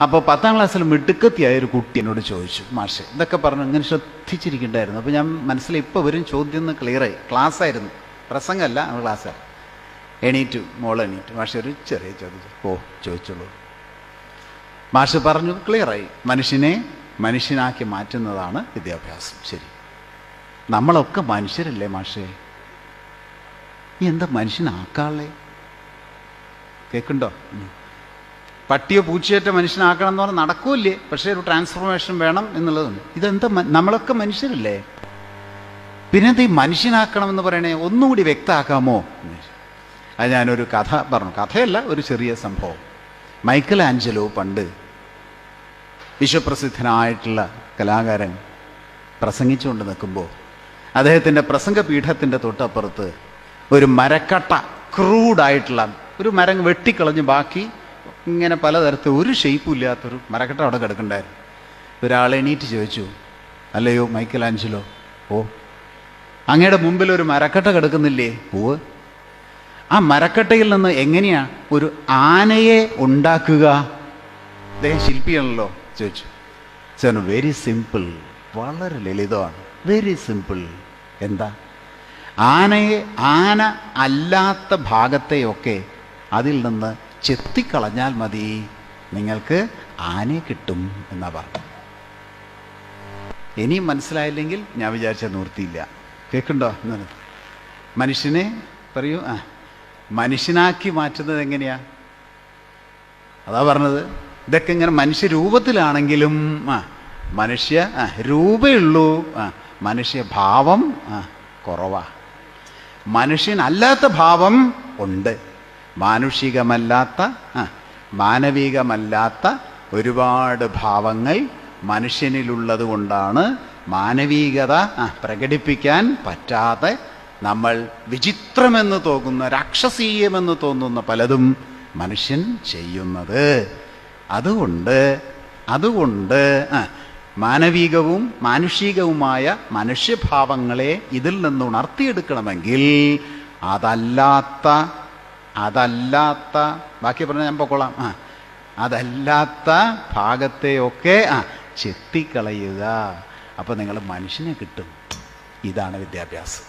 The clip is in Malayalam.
അപ്പോൾ 10ാം ക്ലാസ്സിൽ മിടുക്കത്തിയായ ഒരു കുട്ടി എന്നോട് ചോദിച്ചു, മാഷെ ഇതൊക്കെ പറഞ്ഞു ഇങ്ങനെ ശ്രദ്ധിച്ചിരിക്കണ്ടായിരുന്നു. അപ്പോൾ ഞാൻ മനസ്സിൽ ഇപ്പോൾ വരും ചോദ്യം ഒന്ന് ക്ലിയറായി. ക്ലാസ്സായിരുന്നു, പ്രസംഗമല്ല, ക്ലാസ്സായിരുന്നു. എണീറ്റു, മോൾ എണീറ്റു. മാഷെ ഒരു ചെറിയ ചോദ്യം. ഓ ചോദിച്ചോളൂ. മാഷ് പറഞ്ഞു, ക്ലിയറായി. മനുഷ്യനെ മനുഷ്യനാക്കി മാറ്റുന്നതാണ് വിദ്യാഭ്യാസം. ശരി, നമ്മളൊക്കെ മനുഷ്യരല്ലേ മാഷേ? എന്താ മനുഷ്യനാക്കാളേ? കേൾക്കുന്നുണ്ടോ? പട്ടിയോ പൂച്ചയേറ്റ മനുഷ്യനാക്കണം എന്ന് പറഞ്ഞാൽ നടക്കൂല്ലേ? പക്ഷേ ഒരു ട്രാൻസ്ഫോർമേഷൻ വേണം എന്നുള്ളതുണ്ട്. ഇതെന്താ, നമ്മളൊക്കെ മനുഷ്യരല്ലേ? പിന്നെന്താ ഈ മനുഷ്യനാക്കണമെന്ന് പറയണേ? ഒന്നുകൂടി വ്യക്തമാക്കാമോ? അത് ഞാനൊരു കഥ പറഞ്ഞു. കഥയല്ല, ഒരു ചെറിയ സംഭവം. മൈക്കൽ ആഞ്ചലോ പണ്ട് വിശ്വപ്രസിദ്ധനായിട്ടുള്ള കലാകാരൻ പ്രസംഗിച്ചുകൊണ്ട് നിൽക്കുമ്പോൾ അദ്ദേഹത്തിൻ്റെ പ്രസംഗപീഠത്തിൻ്റെ തൊട്ടപ്പുറത്ത് ഒരു മരക്കട്ട, ക്രൂഡായിട്ടുള്ള ഒരു മരം വെട്ടിക്കളഞ്ഞ് ബാക്കി ഇങ്ങനെ പലതരത്തിൽ ഒരു ഷേപ്പും ഇല്ലാത്തൊരു മരക്കട്ട അവിടെ കിടക്കണ്ടായിരുന്നു. ഒരാൾ എണീറ്റ് ചോദിച്ചു, അല്ലയോ മൈക്കൽ ആഞ്ചലോ, ഓ അങ്ങയുടെ മുമ്പിൽ ഒരു മരക്കട്ട കിടക്കുന്നില്ലേ? ഓ, ആ മരക്കട്ടയിൽ നിന്ന് എങ്ങനെയാ ഒരു ആനയെ ഉണ്ടാക്കുക? അദ്ദേഹം ശില്പിയാണല്ലോ. ചോദിച്ചു. സാർ വെരി സിമ്പിൾ, വളരെ ലളിതമാണ്, വെരി സിമ്പിൾ. എന്താ? ആന അല്ലാത്ത ഭാഗത്തെയൊക്കെ അതിൽ നിന്ന് ചെത്തിക്കളഞ്ഞാൽ മതി, നിങ്ങൾക്ക് ആനയെ കിട്ടും എന്നാ പറഞ്ഞു. ഇനിയും മനസ്സിലായില്ലെങ്കിൽ ഞാൻ വിചാരിച്ച നിവൃത്തിയില്ല. കേൾക്കുന്നുണ്ടോ? മനുഷ്യനെ പറയൂ, മനുഷ്യനാക്കി മാറ്റുന്നത് എങ്ങനെയാ? അതാ പറഞ്ഞത്. ഇതൊക്കെ ഇങ്ങനെ മനുഷ്യരൂപത്തിലാണെങ്കിലും മനുഷ്യ രൂപയുള്ളൂ, മനുഷ്യഭാവം കുറവാ. മനുഷ്യനല്ലാത്ത ഭാവം ഉണ്ട്. മാനുഷികമല്ലാത്ത മാനവികമല്ലാത്ത ഒരുപാട് ഭാവങ്ങൾ മനുഷ്യനിലുള്ളത് കൊണ്ടാണ് മാനവികത പ്രകടിപ്പിക്കാൻ പറ്റാതെ നമ്മൾ വിചിത്രമെന്ന് തോന്നുന്ന, രാക്ഷസീയമെന്ന് തോന്നുന്ന പലതും മനുഷ്യൻ ചെയ്യുന്നത്. അതുകൊണ്ട് മാനവികവും മാനുഷികവുമായ മനുഷ്യഭാവങ്ങളെ ഇതിൽ നിന്ന് ഉണർത്തിയെടുക്കണമെങ്കിൽ അതല്ലാത്ത ബാക്കി പറഞ്ഞാൽ ഞാൻ പൊക്കോളാം, അതല്ലാത്ത ഭാഗത്തെയൊക്കെ ചെത്തിക്കളയുക. അപ്പോൾ നിങ്ങൾ മനുഷ്യനെ കിട്ടും. ഇതാണ് വിദ്യാഭ്യാസം.